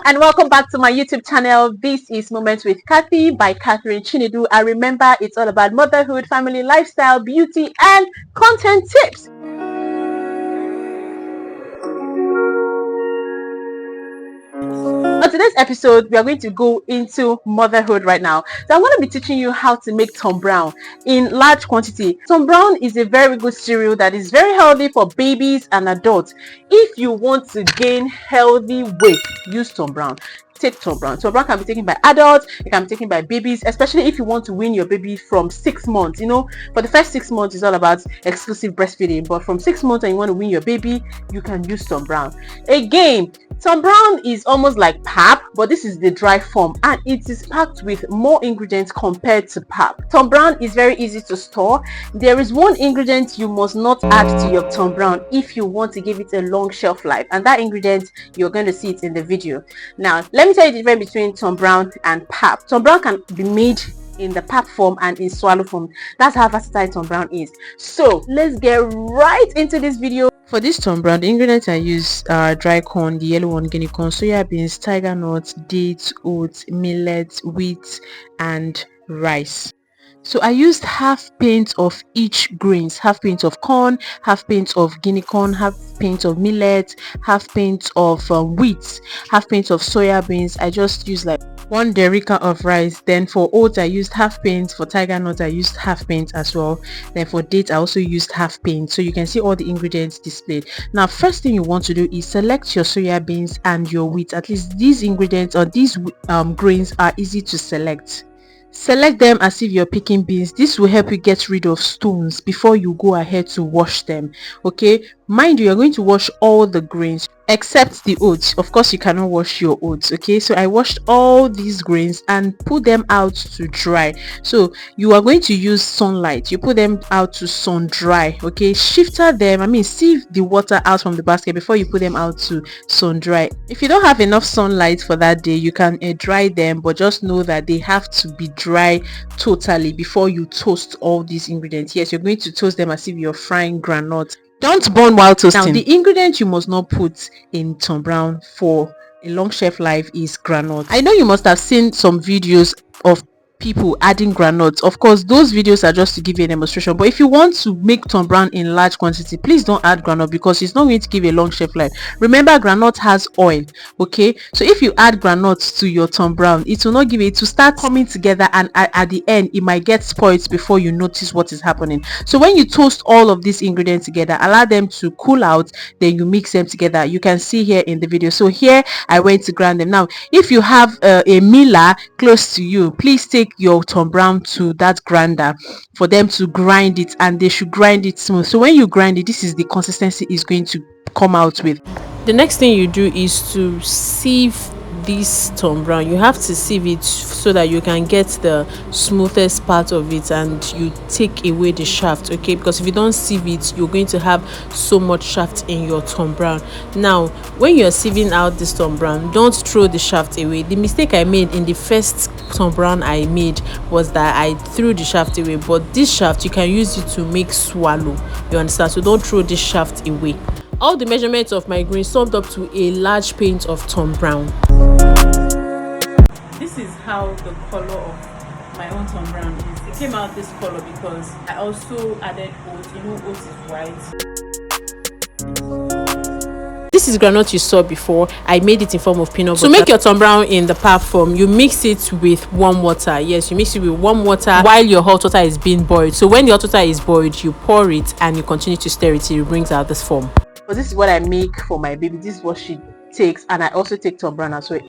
and welcome back to my YouTube channel. This is Moments with Kathy by Catherine Chinedu. And remember, it's all about motherhood, family, lifestyle, beauty, and content tips. On today's episode, we are going to go into motherhood right now. So I'm going to be teaching you how to make Tom Brown in large quantity. Tom Brown is a very good cereal that is very healthy for babies and adults. If you want to gain healthy weight, use Tom Brown. Take Tom Brown. Tom Brown can be taken by adults, it can be taken by babies, especially if you want to wean your baby from 6 months. You know, for the first 6 months, it's all about exclusive breastfeeding, but from 6 months and you want to wean your baby, you can use Tom Brown. Again, Tom Brown is almost like pap, but this is the dry form and it is packed with more ingredients compared to pap. Tom Brown is very easy to store. There is one ingredient you must not add to your Tom Brown if you want to give it a long shelf life, and that ingredient, you're going to see it in the video. Now, let me tell you the difference between Tom Brown and pap. Tom Brown can be made in the pap form and in swallow form. That's how versatile Tom Brown is. So let's get right into this video. For this Tom Brown, the ingredients I use are dry corn, the yellow one, guinea corn, soya beans, tiger nuts, dates, oats, millet, wheat, and rice. So I used half pint of each grains, half pint of corn, half pint of guinea corn, half pint of millet, half pint of wheat, half pint of soya beans. I just used like 1 derica of rice. Then for oats I used half pint, for tiger nut I used half pint as well. Then for dates I also used half pint. So you can see all the ingredients displayed. Now first thing you want to do is select your soya beans and your wheat. At least these ingredients or these grains are easy to select. Select them as if you're picking beans. This will help you get rid of stones before you go ahead to wash them. Okay, mind you, you're going to wash all the grains except the oats. Of course you cannot wash your oats. Okay, so I washed all these grains and put them out to dry. So you are going to use sunlight. You put them out to sun dry. Okay, shifter them, sieve the water out from the basket before you put them out to sun dry. If you don't have enough sunlight for that day, you can dry them, but just know that they have to be dry totally before you toast all these ingredients. Yes, you're going to toast them as if you're frying groundnuts. Don't burn while toasting. Now, the ingredient you must not put in Tom Brown for a long shelf life is groundnut. I know you must have seen some videos of people adding groundnuts. Of course, those videos are just to give you a demonstration, but if you want to make Tom Brown in large quantity, please don't add groundnut because it's not going to give a long shelf life. Remember, groundnut has oil. Okay, so if you add groundnuts to your Tom Brown, it will not give it to start coming together, and at the end it might get spoiled before you notice what is happening. So when you toast all of these ingredients together, allow them to cool out, then you mix them together. You can see here in the video. So here I went to grind them. Now if you have a miller close to you, please take your Tom Brown to that grinder for them to grind it, and they should grind it smooth. So when you grind it, this is the consistency it's going to come out with. The next thing you do is to sieve this Tom Brown. You have to sieve it so that you can get the smoothest part of it and you take away the shaft. Okay, because if you don't sieve it, you're going to have so much shaft in your Tom Brown. Now when you're sieving out this Tom Brown, don't throw the shaft away. The mistake I made in the first Tom Brown I made was that I threw the shaft away, but this shaft you can use it to make swallow. You understand? So don't throw this shaft away. All the measurements of my grain summed up to a large pint of Tom Brown. This is how the color of my own Tom Brown is. It came out this color because I also added oats. You know, oats is white. This is groundnut you saw before. I made it in form of peanut butter. So make your Tom Brown in the pap form. You mix it with warm water. Yes, you mix it with warm water while your hot water is being boiled. So when the hot water is boiled, you pour it and you continue to stir it till it brings out this form. So this is what I make for my baby. This is what she takes, and I also take Tom Brown as well.